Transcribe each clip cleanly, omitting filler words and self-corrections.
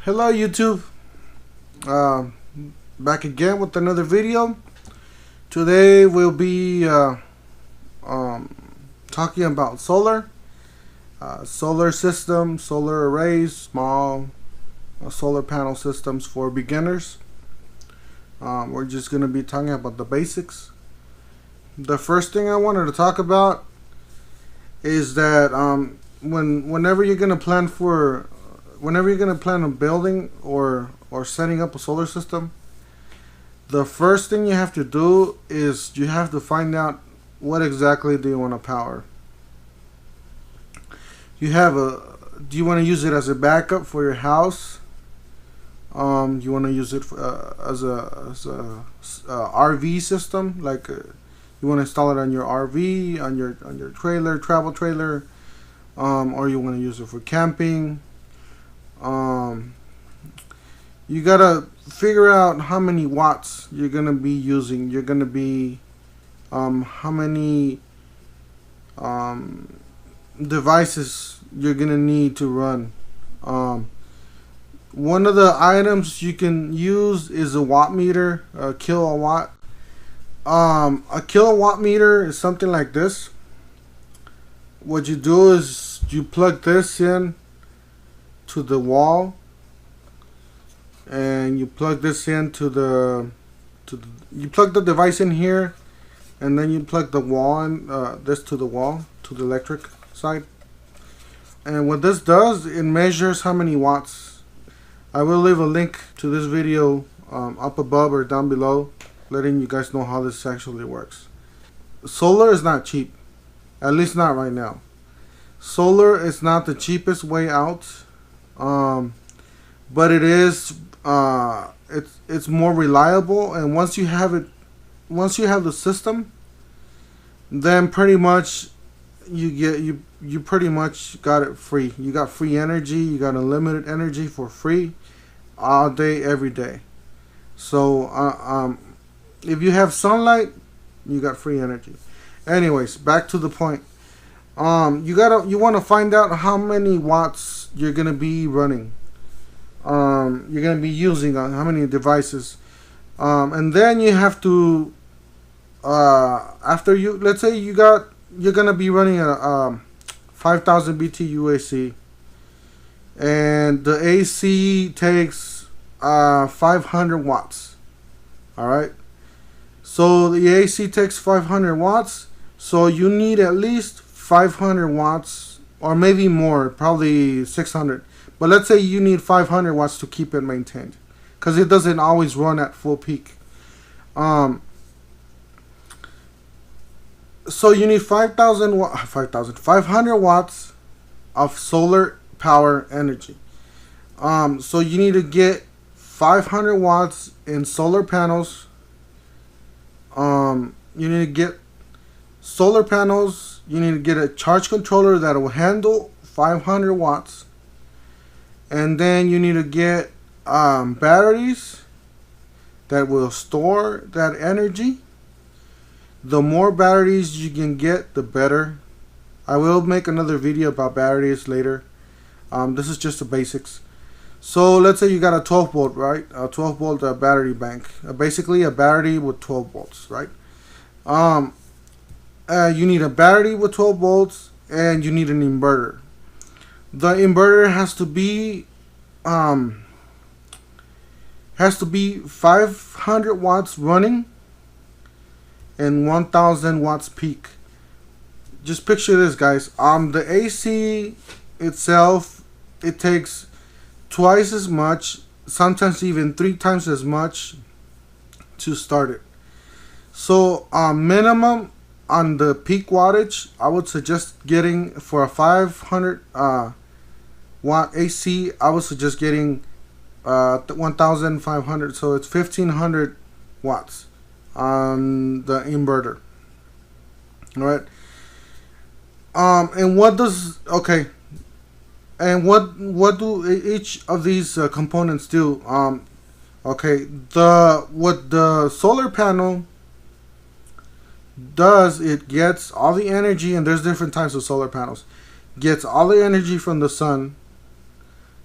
Hello YouTube, uh, back again with another video. Today we'll be um, talking about solar system, solar arrays, small solar panel systems for beginners. We're just going to be talking about the basics. The first thing I wanted to talk about is that whenever you're going to plan a building or setting up a solar system, the first thing you have to do is you have to find out what exactly do you want to power. Do you want to use it as a backup for your house? You want to use it as a RV system, like you want to install it on your RV, on your trailer, travel trailer, or you want to use it for camping. You gotta figure out how many watts you're gonna be using. You're gonna be how many devices you're gonna need to run. One of the items you can use is a watt meter, a kilowatt. A kilowatt meter is something like this. What you do is you plug this in to the wall, and you plug this into you plug the device in here, and then you plug the wall in, this to the wall, to the electric side. And what this does, it measures how many watts. I will leave a link to this video up above or down below, letting you guys know how this actually works. Solar is not cheap, at least not right now. Solar is not the cheapest way out, but it is. It's more reliable, and once you have the system, then pretty much you pretty much got it free. You got free energy. You got unlimited energy for free, all day, every day. So if you have sunlight, you got free energy. Anyways, back to the point. You want to find out how many watts you're gonna be running. You're gonna be using on how many devices, and then you have to let's say you're gonna be running a 5,000 BTU AC, and the AC takes 500 watts. All right, so the AC takes 500 watts, so you need at least 500 watts, or maybe more, probably 600. But let's say you need 500 watts to keep it maintained, because it doesn't always run at full peak. So you need 500 watts of solar power energy. So you need to get 500 watts in solar panels. You need to get solar panels. You need to get a charge controller that will handle 500 watts. And then you need to get batteries that will store that energy. The more batteries you can get, the better. I will make another video about batteries later. This is just the basics. So let's say you got a 12 volt, right? A 12 volt battery bank. Basically a battery with 12 volts, right? You need a battery with 12 volts, and you need an inverter. The inverter has to be 500 watts running and 1,000 watts peak. Just picture this, guys. The AC itself, it takes twice as much, sometimes even 3 times as much to start it. So minimum on the peak wattage, I would suggest getting, for a 500 watt AC, I would suggest getting 1,500, so it's 1,500 watts on the inverter. All right. And what do each of these components do? Okay, what the solar panel does, it gets all the energy, and there's different types of solar panels. Gets all the energy from the sun,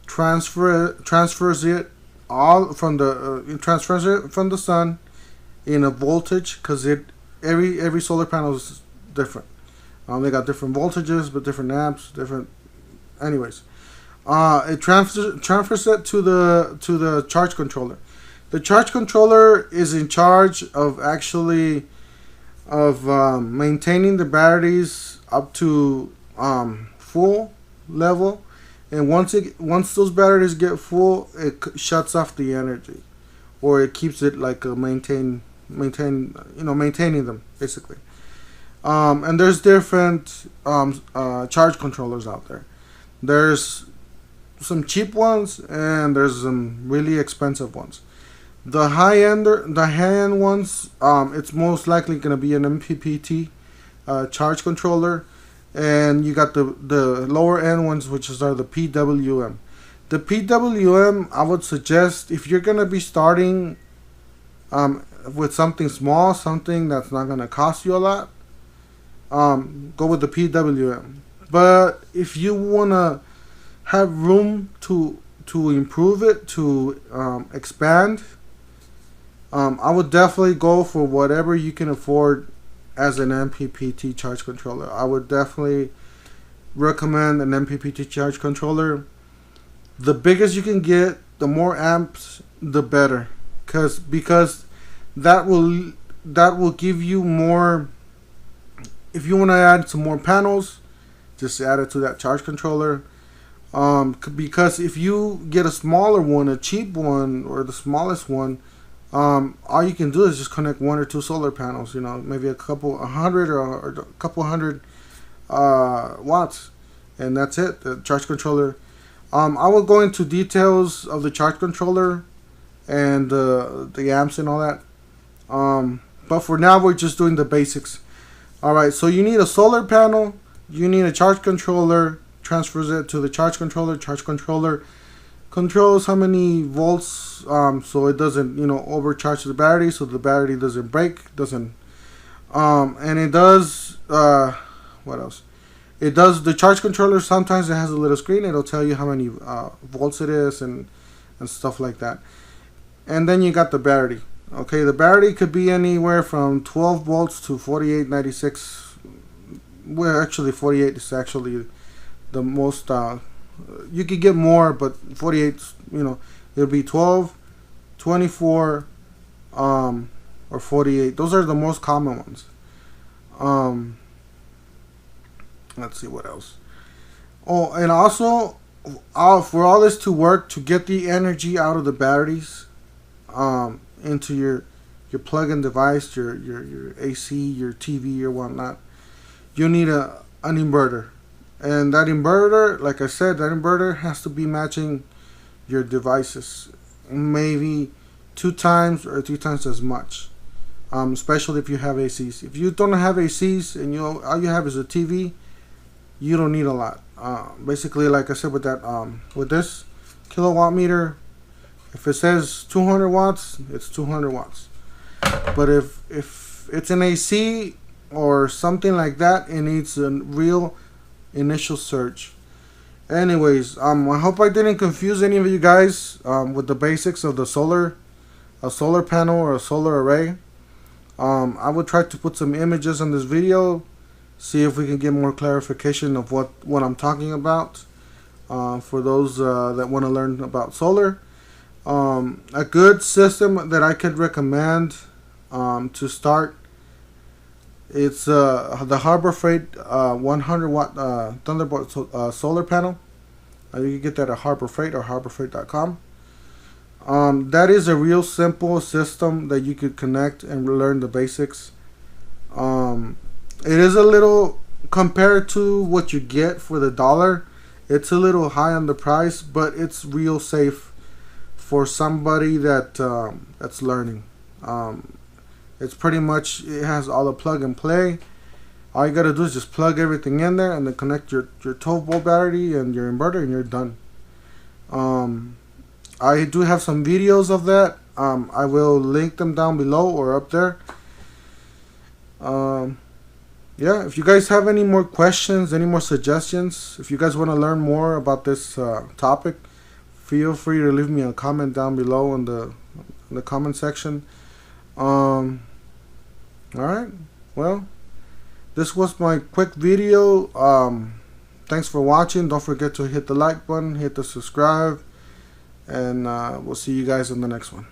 transfers it all from the transfers it from the sun in a voltage, because every solar panel is different. They got different voltages, but different amps, different. Anyways, it transfers it to the charge controller. The charge controller is in charge of actually of maintaining the batteries up to full level, and once those batteries get full, it shuts off the energy, or it keeps it like a maintaining them basically. And there's different charge controllers out there. There's some cheap ones and there's some really expensive ones. The high end ones, it's most likely going to be an MPPT charge controller, and you got the lower end ones, which are the PWM. The PWM, I would suggest, if you're going to be starting with something small, something that's not going to cost you a lot, go with the PWM. But if you want to have room to improve it, to expand, I would definitely go for whatever you can afford as an MPPT charge controller. I would definitely recommend an MPPT charge controller. The biggest you can get, the more amps, the better, because that will give you more. If you want to add some more panels, just add it to that charge controller. Because if you get a smaller one, a cheap one, or the smallest one, all you can do is just connect one or two solar panels. Maybe a couple hundred watts, and that's it. The charge controller. I will go into details of the charge controller and the amps and all that. But for now, we're just doing the basics. Alright, so you need a solar panel, you need a charge controller, transfers it to the charge controller. Charge controller controls how many volts, so it doesn't, overcharge the battery, so the battery doesn't break, and it does, what else? It does, the charge controller, sometimes it has a little screen, it'll tell you how many volts it is and stuff like that. And then you got the battery. Okay, the battery could be anywhere from 12 volts to 4896. Well, actually 48 is actually the most, you could get more, but 48, it'll be 12, 24, or 48. Those are the most common ones. Let's see what else. Oh, and also, for all this to work, to get the energy out of the batteries, into your plug-in device, your AC, your TV, or whatnot, you need an inverter. And that inverter, like I said, that inverter has to be matching your devices, maybe 2 times or 3 times as much, especially if you have ACs. If you don't have ACs and all you have is a TV, you don't need a lot. Basically, like I said, with that with this kilowatt meter, if it says 200 watts, it's 200 watts. But if it's an AC or something like that, it needs a real initial surge. Anyways, I hope I didn't confuse any of you guys with the basics of a solar panel or a solar array. I will try to put some images on this video, see if we can get more clarification of what I'm talking about, for those that want to learn about solar. A good system that I could recommend to start, it's the Harbor Freight 100 watt Thunderbolt solar panel. You can get that at Harbor Freight or harborfreight.com. That is a real simple system that you could connect and learn the basics. It is a little, compared to what you get for the $1, it's a little high on the price, but it's real safe for somebody that's learning. It's pretty much, it has all the plug and play. All you gotta do is just plug everything in there and then connect your 12 volt battery and your inverter, and you're done. I do have some videos of that. I will link them down below or up there. Yeah, if you guys have any more questions, any more suggestions, if you guys want to learn more about this topic, feel free to leave me a comment down below in the comment section. Alright, well, this was my quick video. Thanks for watching. Don't forget to hit the like button, hit the subscribe, and we'll see you guys in the next one.